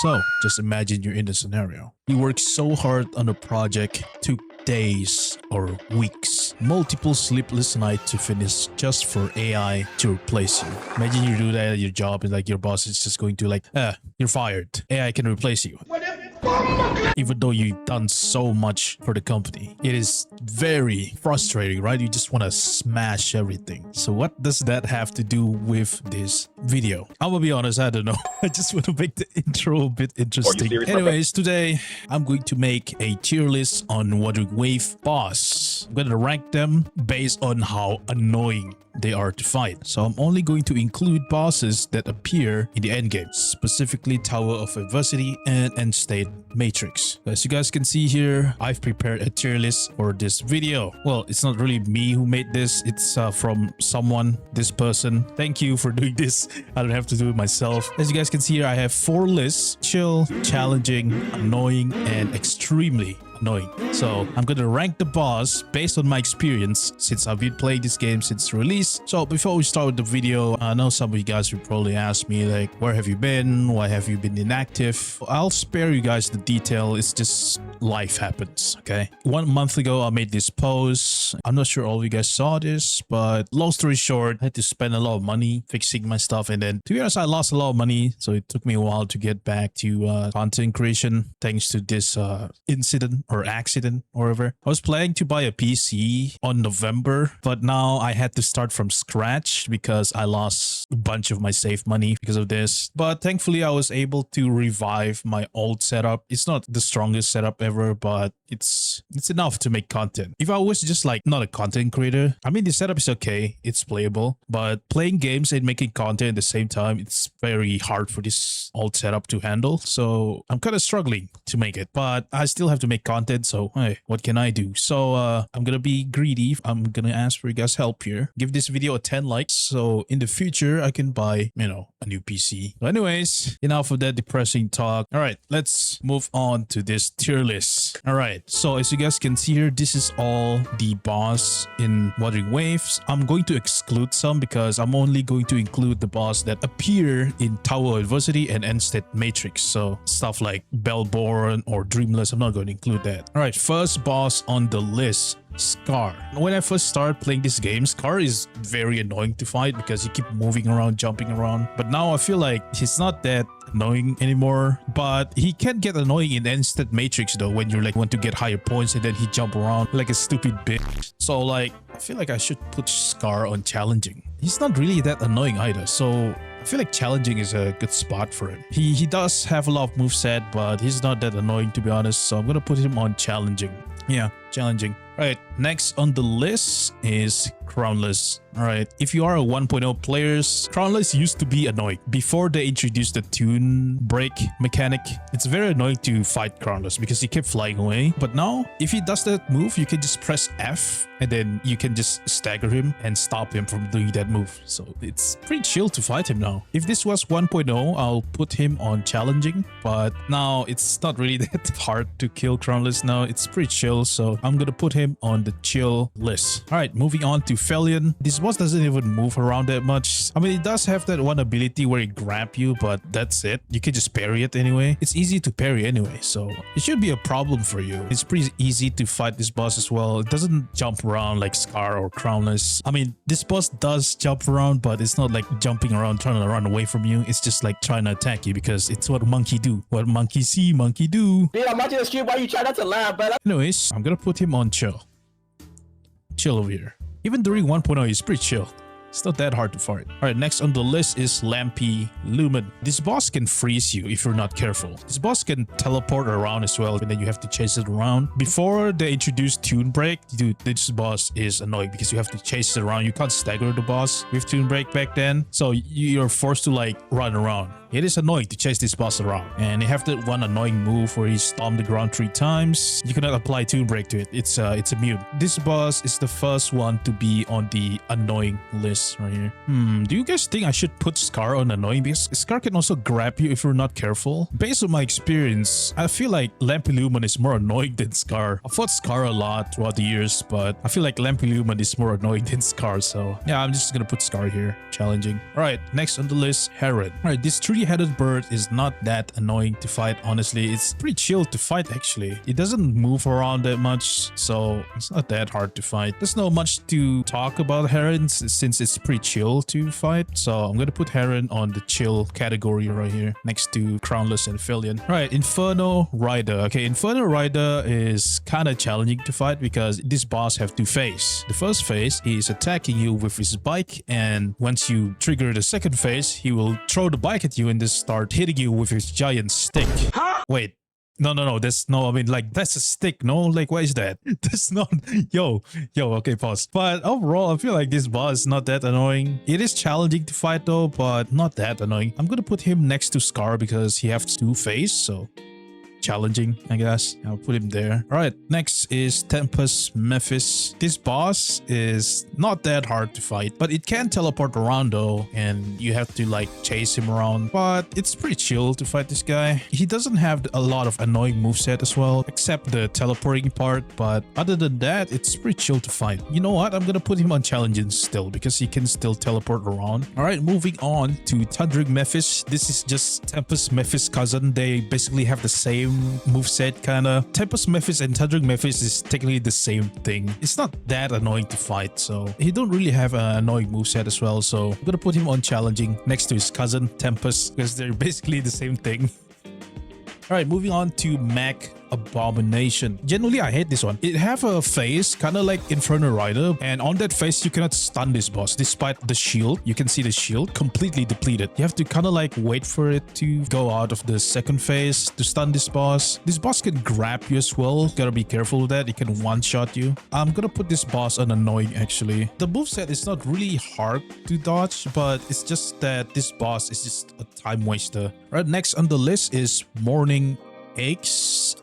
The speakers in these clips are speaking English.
So just imagine you're in the scenario. You work so hard on a project, took days or weeks, multiple sleepless nights to finish just for AI to replace you. Imagine you do that at your job and like your boss is just going to like, you're fired. AI can replace you. Even though you've done so much for the company, it is very frustrating, right? You just want to smash everything. So what does that have to do with this video? I'm gonna be honest, I don't know. I just want to make the intro a bit interesting. Anyways, today I'm going to make a tier list on Wuthering Wave boss. I'm gonna rank them based on how annoying they are to fight. So I'm only going to include bosses that appear in the endgame, specifically Tower of Adversity and End State Matrix. As you guys can see here, I've prepared a tier list for this video. Well, it's not really me who made this. It's from someone, this person. Thank you for doing this. I don't have to do it myself. As you guys can see here, I have 4 lists: chill, challenging, annoying, and extremely annoying. So I'm gonna rank the boss based on my experience since I've been playing this game since release. So before we start with the video, I know some of you guys will probably ask me like, where have you been? Why have you been inactive? I'll spare you guys the detail. It's just life happens, okay? 1 month ago, I made this post. I'm not sure all of you guys saw this, but long story short, I had to spend a lot of money fixing my stuff. And then to be honest, I lost a lot of money. So it took me a while to get back to content creation thanks to this incident or accident or whatever. I was planning to buy a PC on November, but now I had to start from scratch because I lost a bunch of my saved money because of this. But thankfully, I was able to revive my old setup. It's not the strongest setup ever, but it's enough to make content. If I was just like not a content creator, I mean, the setup is okay, it's playable, but playing games and making content at the same time, it's very hard for this old setup to handle. So I'm kind of struggling to make it, but I still have to make content. So hey, what can I do? So I'm gonna be greedy. I'm gonna ask for you guys help here. Give this video a 10 likes so in the future I can buy, you know, a new PC. But anyways, enough of that depressing talk. All right, let's move on to this tier list. All right, so as you guys can see here, this is all the boss in Wuthering Waves. I'm going to exclude some because I'm only going to include the boss that appear in Tower of Adversity and End State Matrix. So stuff like Bellborn or Dreamless, I'm not going to include that. All right, first boss on the list, Scar. When I first started playing this game, Scar is very annoying to fight because you keep moving around, jumping around. But now I feel like he's not that annoying anymore, but he can get annoying in End State Matrix though, when you like want to get higher points and then he jump around like a stupid bitch. So like, I feel like I should put Scar on challenging. He's not really that annoying either, so I feel like challenging is a good spot for him. He does have a lot of moveset, but he's not that annoying to be honest, so I'm gonna put him on challenging. Yeah, challenging. Right, next on the list is Crownless. Alright, if you are a 1.0 players, Crownless used to be annoying. Before they introduced the tune break mechanic, it's very annoying to fight Crownless because he kept flying away. But now, if he does that move, you can just press F and then you can just stagger him and stop him from doing that move. So it's pretty chill to fight him now. If this was 1.0, I'll put him on challenging, but now it's not really that hard to kill Crownless now. It's pretty chill, so I'm gonna put him on the chill list. Alright, moving on to Felion. This boss doesn't even move around that much. I mean, it does have that one ability where it grab you, but that's it. You can just parry it anyway. It's easy to parry anyway, so it should be a problem for you. It's pretty easy to fight this boss as well. It doesn't jump around like Scar or Crownless. I mean, this boss does jump around, but it's not like jumping around trying to run away from you. It's just like trying to attack you because it's what monkey do. What monkey see, monkey do. Dude, I'm watching the stream while you try not to laugh, but anyways, I'm gonna put him on chill. Chill over here. Even during 1.0, he's pretty chill. It's not that hard to fight. Alright, next on the list is Lampy Lumen. This boss can freeze you if you're not careful. This boss can teleport around as well, and then you have to chase it around. Before they introduced Tune Break, dude, this boss is annoying because you have to chase it around. You can't stagger the boss with Tune Break back then. So you're forced to like run around. It is annoying to chase this boss around, and you have that one annoying move where he stomped the ground 3 times. You cannot apply Tune Break to it. It's immune. This boss is the first one to be on the annoying list right here. Do you guys think I should put Scar on annoying? Because Scar can also grab you if you're not careful. Based on my experience, I feel like Lampy Lumen is more annoying than Scar. I fought Scar a lot throughout the years, but I feel like Lampy Lumen is more annoying than Scar. So yeah, I'm just gonna put Scar here. Challenging. All right, next on the list, Heron. All right, these 3 three-headed bird is not that annoying to fight, honestly. It's pretty chill to fight, actually. It doesn't move around that much, so it's not that hard to fight. There's not much to talk about Heron since it's pretty chill to fight, so I'm gonna put Heron on the chill category right here, next to Crownless and Philion. Right, Inferno Rider. Okay, Inferno Rider is kind of challenging to fight because this boss have two phases. The first phase is attacking you with his bike, and once you trigger the second phase, he will throw the bike at you and just start hitting you with his giant stick. Wait. No, that's no, I mean, like, that's a stick, no? Like, what is that? That's not, yo, okay, pause. But overall, I feel like this boss is not that annoying. It is challenging to fight though, but not that annoying. I'm gonna put him next to Scar because he has two phases, so challenging, I guess. I'll put him there. All right, next is Tempest Mephis. This boss is not that hard to fight, but it can teleport around though, and you have to like chase him around. But it's pretty chill to fight this guy. He doesn't have a lot of annoying moveset as well, except the teleporting part. But other than that, it's pretty chill to fight. You know what? I'm gonna put him on challenging still because he can still teleport around. All right, moving on to Thundering Mephis. This is just Tempest Mephis' cousin. They basically have the same moveset kinda. Tempest Mephis and Thundering Mephis is technically the same thing. It's not that annoying to fight, so he don't really have an annoying moveset as well, so I'm gonna put him on challenging next to his cousin Tempest because they're basically the same thing. Alright, moving on to Mech Abomination. Generally, I hate this one. It have a face kind of like Inferno Rider, and on that face, you cannot stun this boss despite the shield. You can see the shield completely depleted. You have to kind of like wait for it to go out of the second phase to stun this boss. This boss can grab you as well. Gotta be careful with that. It can one-shot you. I'm gonna put this boss on annoying actually. The moveset is not really hard to dodge, but it's just that this boss is just a time waster. Right, next on the list is Morning Aches?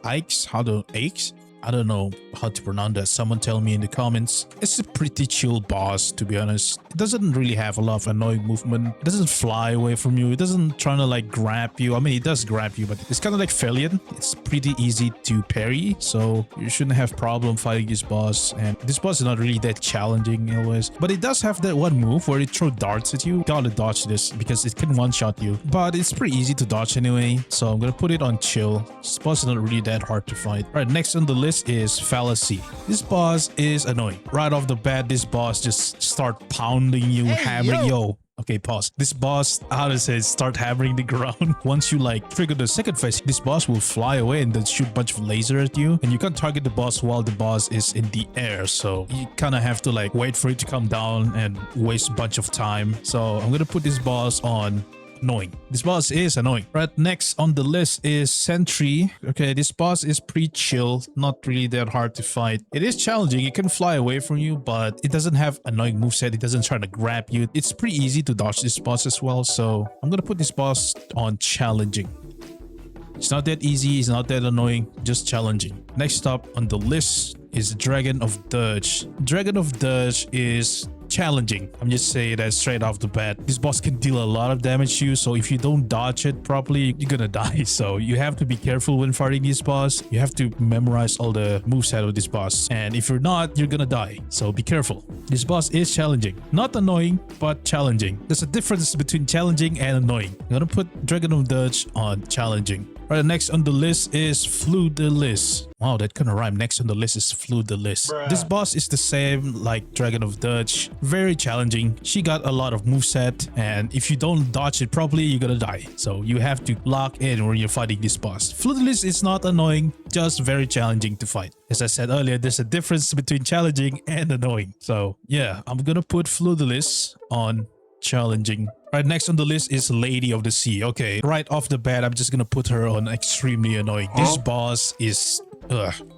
How do Aches? I don't know how to pronounce that. Someone tell me in the comments. It's a pretty chill boss, to be honest. It doesn't really have a lot of annoying movement. It doesn't fly away from you. It doesn't try to like grab you. I mean, it does grab you, but it's kind of like Philion. It's pretty easy to parry, so you shouldn't have problem fighting this boss. And this boss is not really that challenging always. But it does have that one move where it throws darts at you. You gotta dodge this because it can one-shot you. But it's pretty easy to dodge anyway, so I'm gonna put it on chill. This boss is not really that hard to fight. Alright, next on the list is Fallacy. This boss is annoying. Right off the bat, this boss just start pounding you, hammering. Yo. Okay, pause. This boss, how to say, start hammering the ground. Once you like trigger the second phase, this boss will fly away and then shoot a bunch of laser at you. And you can't target the boss while the boss is in the air. So you kind of have to like wait for it to come down and waste a bunch of time. So I'm gonna put this boss on annoying. This boss is annoying. Right, next on the list is Sentry. Okay, this boss is pretty chill, not really that hard to fight. It is challenging. It can fly away from you, but it doesn't have annoying moveset. It doesn't try to grab you. It's pretty easy to dodge this boss as well, so I'm gonna put this boss on challenging. It's not that easy, it's not that annoying, just challenging. Next up on the list is Dragon of Dirge. Dragon of Dirge is challenging. I'm just saying that straight off the bat. This boss can deal a lot of damage to you, so if you don't dodge it properly, you're gonna die. So you have to be careful when fighting this boss. You have to memorize all the moveset of this boss, and if you're not, you're gonna die. So be careful. This boss is challenging. Not annoying, but challenging. There's a difference between challenging and annoying. I'm gonna put Dragon of Dirge on challenging. Right, next on the list is Fluidalis. Wow, that kind of rhyme. Next on the list is Fluidalis. This boss is the same like Dragon of Dirge. Very challenging. She got a lot of moveset, and if you don't dodge it properly, you're gonna die. So you have to lock in when you're fighting this boss. Fluidalis is not annoying, just very challenging to fight. As I said earlier, there's a difference between challenging and annoying. So yeah, I'm gonna put Fluidalis on challenging. Right, next on the list is Lady of the Sea. Okay, right off the bat, I'm just gonna put her on extremely annoying. This boss is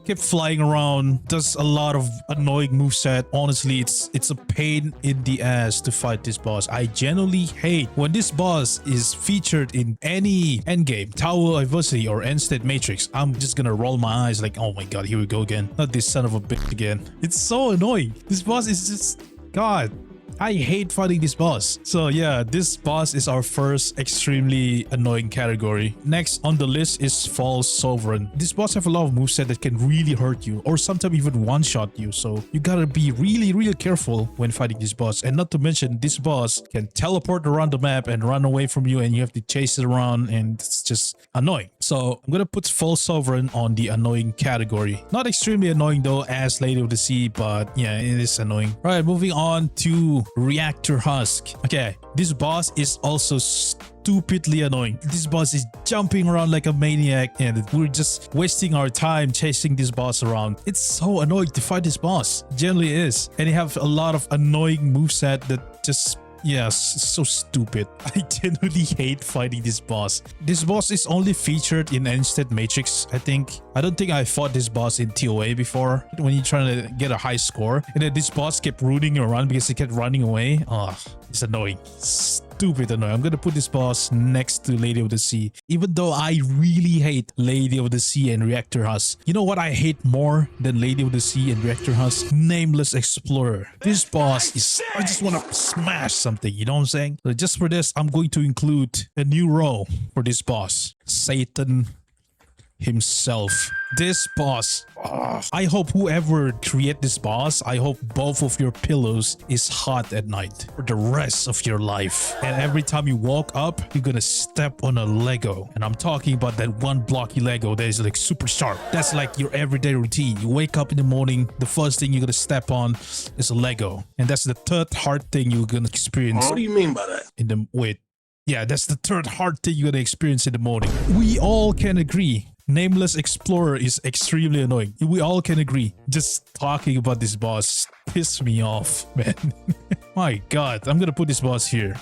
keep flying around, does a lot of annoying moveset. Honestly, it's a pain in the ass to fight this boss. I genuinely hate when this boss is featured in any endgame, Tower Adversity or End State Matrix. I'm just gonna roll my eyes like, oh my god, here we go again. Not this son of a bitch again. It's so annoying. This boss is just, god. I hate fighting this boss. So yeah, this boss is our first extremely annoying category. Next on the list is False Sovereign. This boss have a lot of moveset that can really hurt you or sometimes even one-shot you. So you gotta be really careful when fighting this boss. And not to mention, this boss can teleport around the map and run away from you and you have to chase it around, and it's just annoying. So I'm gonna put False Sovereign on the annoying category. Not extremely annoying though as Lady of the Sea, but yeah, it is annoying. All right, moving on to Reactor Husk. Okay, this boss is also stupidly annoying. This boss is jumping around like a maniac and we're just wasting our time chasing this boss around. It's so annoying to fight this boss. It generally is. And you have a lot of annoying moveset that just, yes, so stupid. I genuinely hate fighting this boss. This boss is only featured in Instead Matrix, I think. I don't think I fought this boss in TOA before when you're trying to get a high score. And then this boss kept rooting around because he kept running away. Oh, it's annoying. Stupid annoying. I'm gonna put this boss next to Lady of the Sea. Even though I really hate Lady of the Sea and Reactor Husk. You know what I hate more than Lady of the Sea and Reactor Husk? Nameless Explorer. This boss is... I just want to smash something, you know what I'm saying? So just for this, I'm going to include a new row for this boss. Satan himself. This boss, I hope whoever create this boss, I hope both of your pillows is hot at night for the rest of your life. And every time you walk up, you're gonna step on a Lego. And I'm talking about that one blocky Lego that is like super sharp. That's like your everyday routine. You wake up in the morning, the first thing you're gonna step on is a Lego. And that's the third hard thing you're gonna experience. What do you mean by that? Yeah, that's the third hard thing you're gonna experience in the morning. We all can agree Nameless Explorer is extremely annoying. We all can agree. Just talking about this boss pissed me off, man. My god, I'm gonna put this boss here.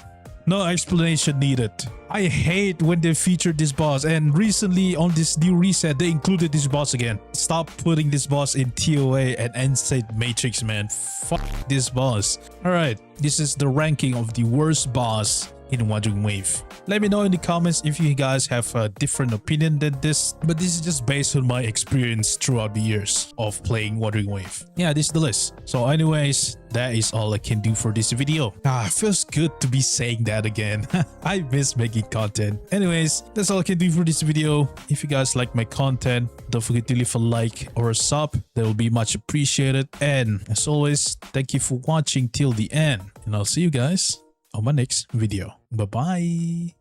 No explanation needed. I hate when they featured this boss, and recently on this new reset they included this boss again. Stop putting this boss in TOA and Inside Matrix, man. Fuck this boss. Alright, this is the ranking of the worst boss in Wuthering Wave. Let me know in the comments if you guys have a different opinion than this, but this is just based on my experience throughout the years of playing Wuthering Wave. Yeah, this is the list. So anyways, that is all I can do for this video. It feels good to be saying that again. I miss making content. Anyways, that's all I can do for this video. If you guys like my content, don't forget to leave a like or a sub. That will be much appreciated. And as always, thank you for watching till the end. And I'll see you guys on my next video. Bye-bye.